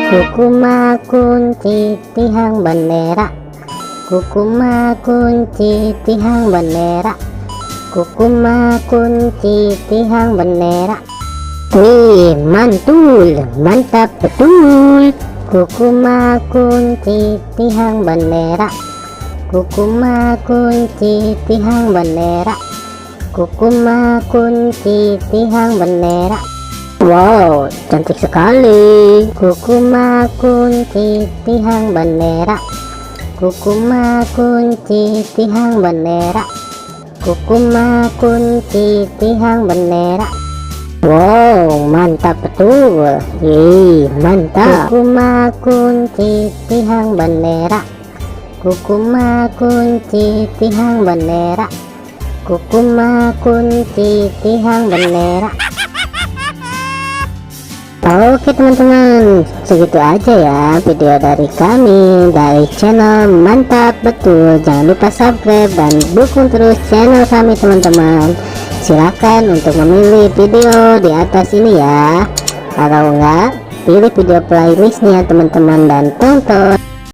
Kukuma kunci tihang bendera, kukuma kunci tihang bendera, kukuma kunci tihang bendera. Wih, mantul, mantap betul. Kukuma kunci tihang bendera, kukuma kunci tihang bendera, kukuma kunci tihang bendera. Wow, cantik sekali. Kukuma kunci tihang bendera, kukuma kunci tihang bendera, kukuma kunci tihang bendera. Wow, mantap betul. Mantap. Kukuma kunci tihang bendera, kukuma kunci tihang bendera, kukuma kunci tihang bendera. Oke teman-teman, segitu aja ya video dari kami dari channel Mantap Betul. Jangan lupa subscribe dan dukung terus channel kami teman-teman. Silakan untuk memilih video di atas ini ya. Kalau enggak, pilih video playlistnya teman-teman dan tonton.